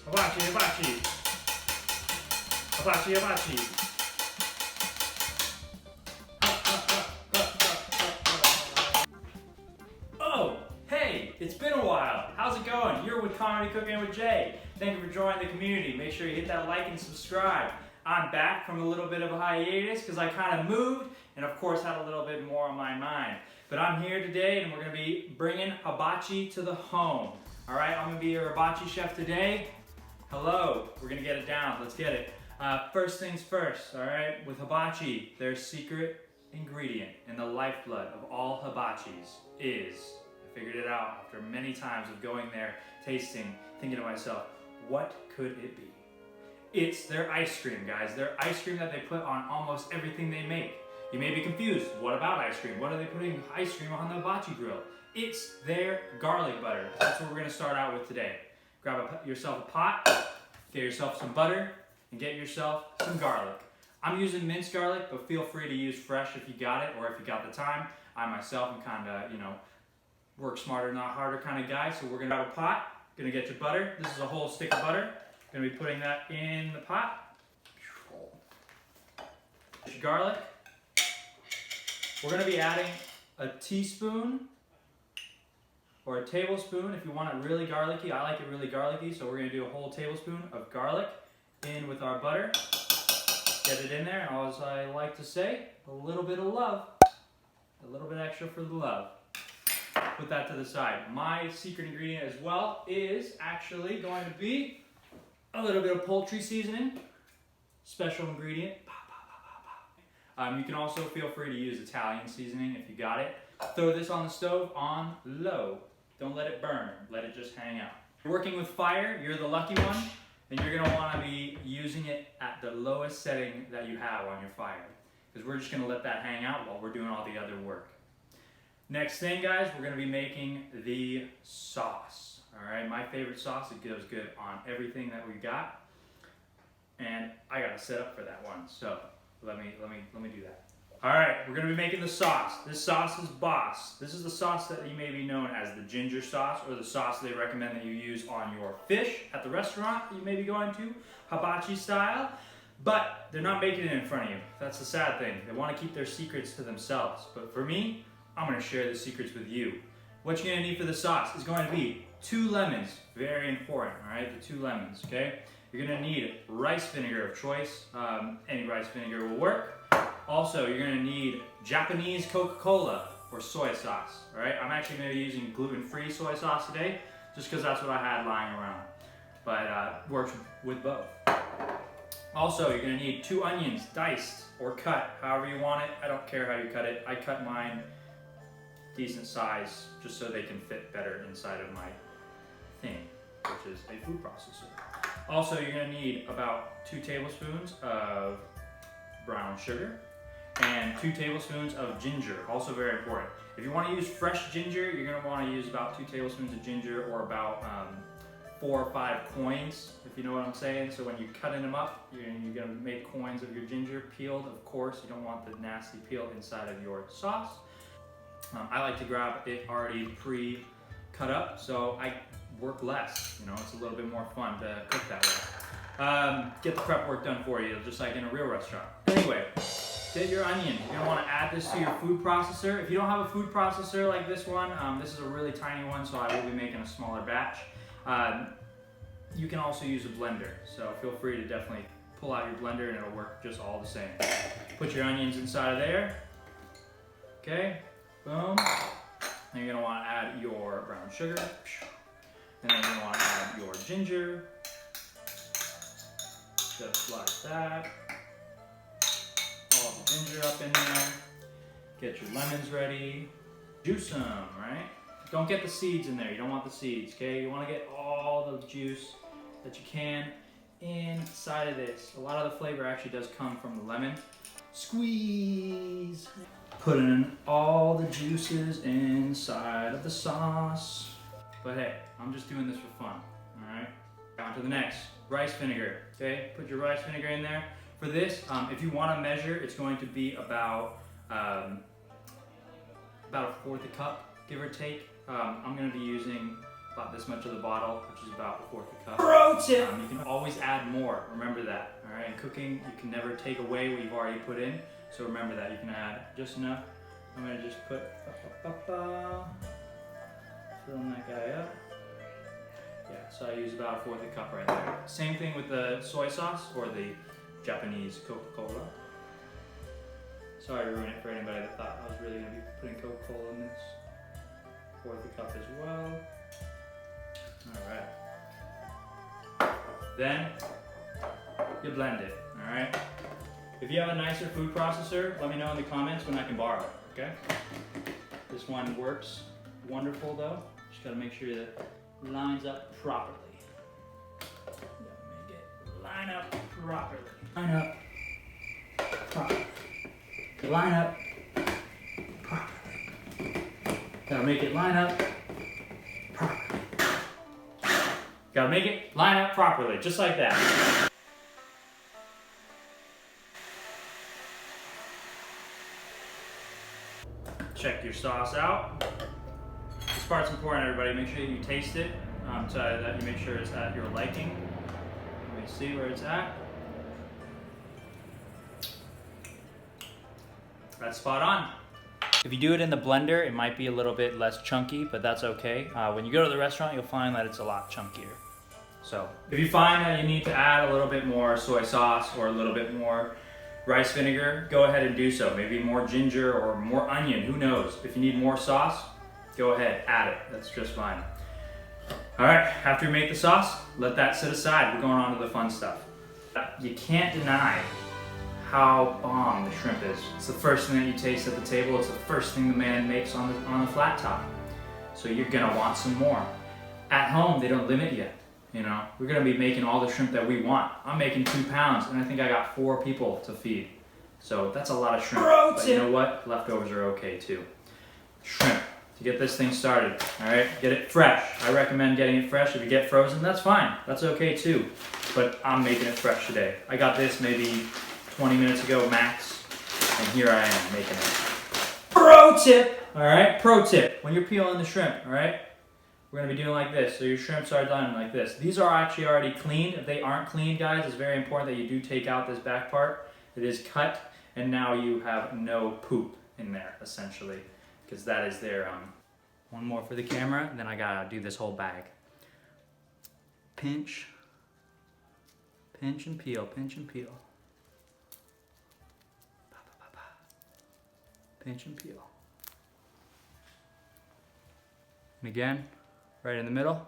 Hibachi, hibachi. Hibachi, hibachi. Oh, hey, it's been a while. How's it going? You're with Comedy Cooking with Jay. Thank you for joining the community. Make sure you hit that like and subscribe. I'm back from a little bit of a hiatus because I kind of moved and of course had a little bit more on my mind. But I'm here today and we're going to be bringing hibachi to the home. All right, I'm going to be your hibachi chef today. Hello, we're going to get it down. Let's get it. First things first, all right? With hibachi, their secret ingredient and the lifeblood of all hibachis is, I figured it out after many times of going there, tasting, thinking to myself, what could it be? It's their ice cream, guys. Their ice cream that they put on almost everything they make. You may be confused. What about ice cream? What are they putting ice cream on the hibachi grill? It's their garlic butter. That's what we're going to start out with today. Grab yourself a pot, get yourself some butter, and get yourself some garlic. I'm using minced garlic, but feel free to use fresh if you got it or if you got the time. I myself am kind of, work smarter, not harder kind of guy. So we're going to grab a pot, going to get your butter. This is a whole stick of butter. Going to be putting that in the pot. Your garlic. We're going to be adding a teaspoon or a tablespoon if you want it really garlicky. I like it really garlicky, so we're going to do a whole tablespoon of garlic in with our butter. Get it in there, and as I like to say, a little bit of love. A little bit extra for the love. Put that to the side. My secret ingredient as well is actually going to be a little bit of poultry seasoning, special ingredient. You can also feel free to use Italian seasoning if you got it. Throw this on the stove on low. Don't let it burn, let it just hang out. If you're working with fire, you're the lucky one, then you're gonna wanna be using it at the lowest setting that you have on your fire, because we're just gonna let that hang out while we're doing all the other work. Next thing, guys, we're gonna be making the sauce. All right, my favorite sauce. It goes good on everything that we got, and I got to set up for that one. So let me do that. All right, we're gonna be making the sauce. This sauce is Boss. This is the sauce that you may be known as the ginger sauce, or the sauce they recommend that you use on your fish at the restaurant that you may be going to, hibachi style. But they're not making it in front of you. That's the sad thing. They want to keep their secrets to themselves. But for me, I'm gonna share the secrets with you. What you're gonna need for the sauce is going to be 2 lemons, very important, all right, the 2 lemons, okay? You're gonna need rice vinegar of choice. Any rice vinegar will work. Also, you're gonna need Japanese Coca-Cola or soy sauce, all right? I'm actually gonna be using gluten-free soy sauce today, just because that's what I had lying around, but works with both. Also, you're gonna need 2 onions, diced or cut, however you want it. I don't care how you cut it. I cut mine decent size, just so they can fit better inside of my thing, which is a food processor. Also, you're gonna need about 2 tablespoons of brown sugar and 2 tablespoons of ginger, also very important. If you wanna use fresh ginger, you're gonna wanna use about 2 tablespoons of ginger, or about 4 or 5 coins, if you know what I'm saying. So when you're cutting them up, you're gonna make coins of your ginger, peeled, of course. You don't want the nasty peel inside of your sauce. I like to grab it already pre-cut up, so I work less. It's a little bit more fun to cook that way. Get the prep work done for you, just like in a real restaurant. Anyway, get your onion. You're gonna wanna add this to your food processor. If you don't have a food processor like this one, this is a really tiny one, so I will be making a smaller batch. You can also use a blender, so feel free to definitely pull out your blender and it'll work just all the same. Put your onions inside of there. Okay. Boom. Then you're gonna want to add your brown sugar. And then you're gonna want to add your ginger. Just like that. All the ginger up in there. Get your lemons ready. Juice them, right? Don't get the seeds in there. You don't want the seeds, okay? You want to get all the juice that you can inside of this. A lot of the flavor actually does come from the lemon. Squeeze. Put in all the juices inside of the sauce. But hey, I'm just doing this for fun, all right? On to the next, rice vinegar, okay? Put your rice vinegar in there. For this, if you want to measure, it's going to be about a 1/4 cup, give or take. I'm going to be using about this much of the bottle, which is about a fourth a cup. Pro tip! You can always add more, remember that. All right, in cooking, you can never take away what you've already put in, so remember that. You can add just enough. I'm gonna just put, filling that guy up. Yeah, so I use about a fourth a cup right there. Same thing with the soy sauce or the Japanese Coca-Cola. Sorry to ruin it for anybody that thought I was really gonna be putting Coca-Cola in this. Fourth a cup as well. All right. Then you blend it, all right? If you have a nicer food processor, let me know in the comments when I can borrow it, okay? This one works wonderful though. Just gotta make sure that it lines up properly. Make it line up properly. Line up properly. Line up properly. Gotta make it line up properly. Gotta make it line up properly, just like that. Check your sauce out. This part's important, everybody. Make sure you taste it so that you make sure it's at your liking. Let me see where it's at. That's spot on. If you do it in the blender, it might be a little bit less chunky, but that's okay. When you go to the restaurant, you'll find that it's a lot chunkier. So if you find that you need to add a little bit more soy sauce or a little bit more rice vinegar, go ahead and do so. Maybe more ginger or more onion, who knows? If you need more sauce, go ahead, add it. That's just fine. All right, after you make the sauce, let that sit aside. We're going on to the fun stuff. You can't deny how bomb the shrimp is. It's the first thing that you taste at the table. It's the first thing the man makes on the flat top. So you're gonna want some more. At home, they don't limit you. You know, we're gonna be making all the shrimp that we want. I'm making 2 pounds, and I think I got 4 people to feed. So that's a lot of shrimp. But you know what? Leftovers are okay too. Shrimp, to get this thing started, all right? Get it fresh. I recommend getting it fresh. If you get frozen, that's fine. That's okay too. But I'm making it fresh today. I got this maybe 20 minutes ago max, and here I am making it. Pro tip! All right, pro tip. When you're peeling the shrimp, all right? We're gonna be doing like this. So your shrimps are done like this. These are actually already cleaned. If they aren't cleaned, guys, it's very important that you do take out this back part. It is cut, and now you have no poop in there, essentially, because that is their, one more for the camera, and then I gotta do this whole bag. Pinch, pinch and peel, pinch and peel. Pinch and peel. And again, right in the middle.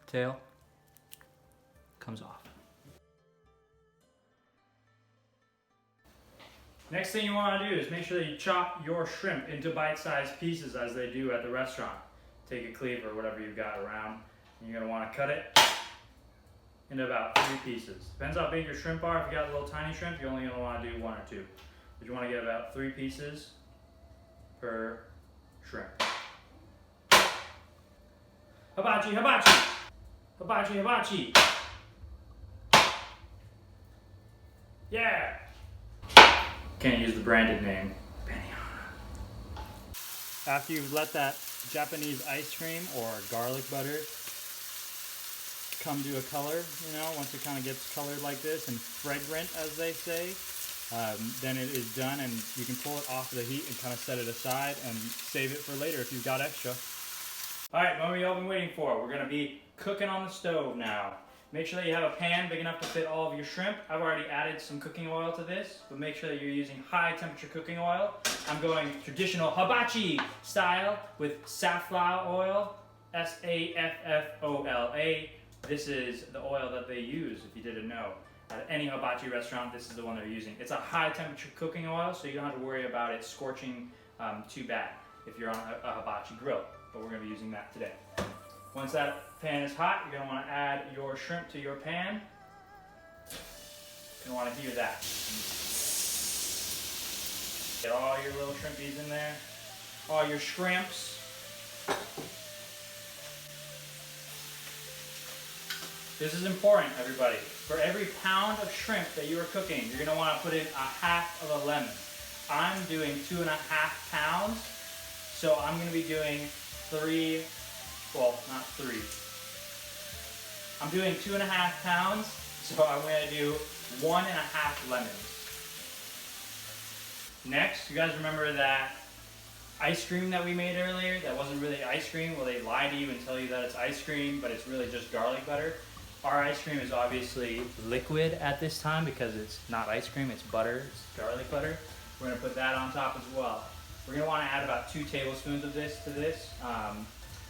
Tail comes off. Next thing you want to do is make sure that you chop your shrimp into bite-sized pieces as they do at the restaurant. Take a cleaver or whatever you've got around, and you're going to want to cut it into about 3 pieces. Depends how big your shrimp are. If you got little tiny shrimp, you're only going to want to do 1 or 2. But you want to get about 3 pieces per shrimp. Hibachi, hibachi! Hibachi, hibachi! Yeah! Can't use the branded name. After you've let that Japanese ice cream or garlic butter come to a color, you know, once it kind of gets colored like this and fragrant, as they say, then it is done, and you can pull it off the heat and kind of set it aside and save it for later if you've got extra. All right, what have we all been waiting for? We're going to be cooking on the stove now. Make sure that you have a pan big enough to fit all of your shrimp. I've already added some cooking oil to this, but make sure that you're using high temperature cooking oil. I'm going traditional hibachi style with safflower oil, S-A-F-F-O-L-A. This is the oil that they use, if you didn't know. At any hibachi restaurant, this is the one they're using. It's a high temperature cooking oil, so you don't have to worry about it scorching too bad if you're on a hibachi grill, but we're going to be using that today. Once that pan is hot, you're going to want to add your shrimp to your pan. You're going to want to hear that. Get all your little shrimpies in there, all your shrimps. This is important, everybody. For every pound of shrimp that you are cooking, you're going to want to put in 1/2 of a lemon. I'm doing 2.5 pounds, So I'm going to be doing 3, well, not 3. I'm doing 2.5 pounds, so I'm going to do 1.5 lemons. Next, you guys remember that ice cream that we made earlier that wasn't really ice cream? Well, they lie to you and tell you that it's ice cream, but it's really just garlic butter. Our ice cream is obviously liquid at this time because it's not ice cream, it's butter, it's garlic butter. We're going to put that on top as well. We're going to want to add about 2 tablespoons of this to this.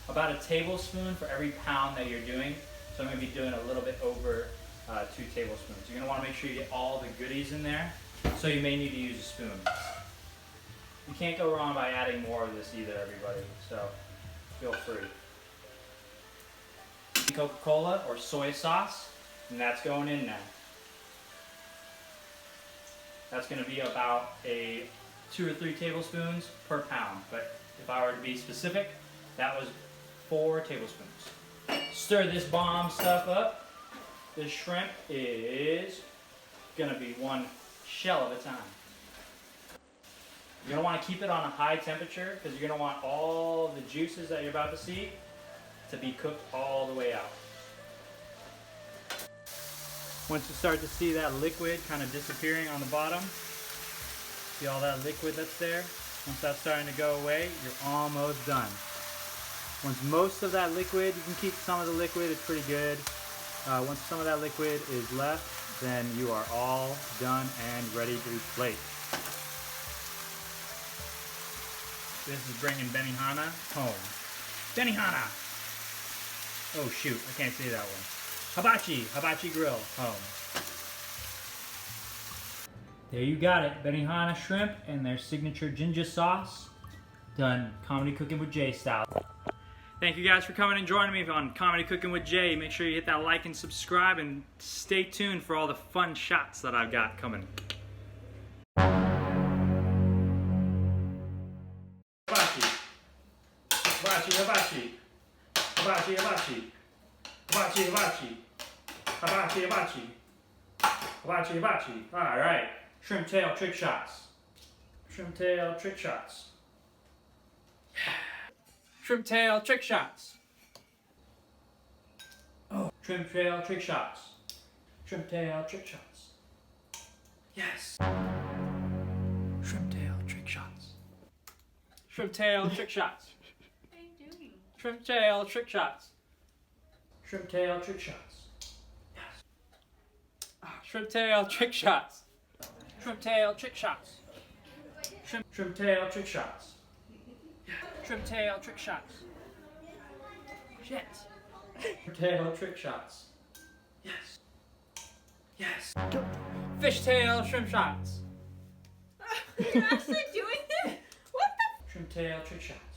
About a tablespoon for every pound that you're doing. So I'm going to be doing a little bit over 2 tablespoons. You're going to want to make sure you get all the goodies in there. So you may need to use a spoon. You can't go wrong by adding more of this either, everybody. So feel free. Coca-Cola or soy sauce, and that's going in now. That's going to be about 2 or 3 tablespoons per pound, but if I were to be specific, that was 4 tablespoons. Stir this bomb stuff up. This shrimp is going to be one shell at a time. You're going to want to keep it on a high temperature because you're going to want all the juices that you're about to see to be cooked all the way out. Once you start to see that liquid kind of disappearing on the bottom, see all that liquid that's there? Once that's starting to go away, you're almost done. Once most of that liquid, you can keep some of the liquid, it's pretty good. Once some of that liquid is left, then you are all done and ready to plate. This is bringing Benihana home. Benihana! Oh shoot, I can't say that one. Hibachi grill home. There you got it, Benihana shrimp and their signature ginger sauce. Done Comedy Cooking with Jay style. Thank you guys for coming and joining me on Comedy Cooking with Jay. Make sure you hit that like and subscribe and stay tuned for all the fun shots that I've got coming. Hibachi. Hibachi, hibachi. Hibachi, hibachi. Hibachi, hibachi. Hibachi, hibachi. Alright. Shrimp tail trick shots. Shrimp tail trick shots. Yeah. Shrimp tail trick shots. Oh. Shrimp tail trick shots. Shrimp tail trick shots. Yes. Shrimp tail trick shots. Shrimp tail trick shots. What are you doing? Shrimp tail trick shots. Shrimp tail trick shots. Yes. Shrimp tail trick shots. Shrimp tail trick shots. Shrimp tail trick shots. Shrimp tail trick shots. Shit. Shrimp tail trick shots. Yes. Yes. Fish tail shrimp shots. You're actually doing it? What the? Shrimp tail trick shots.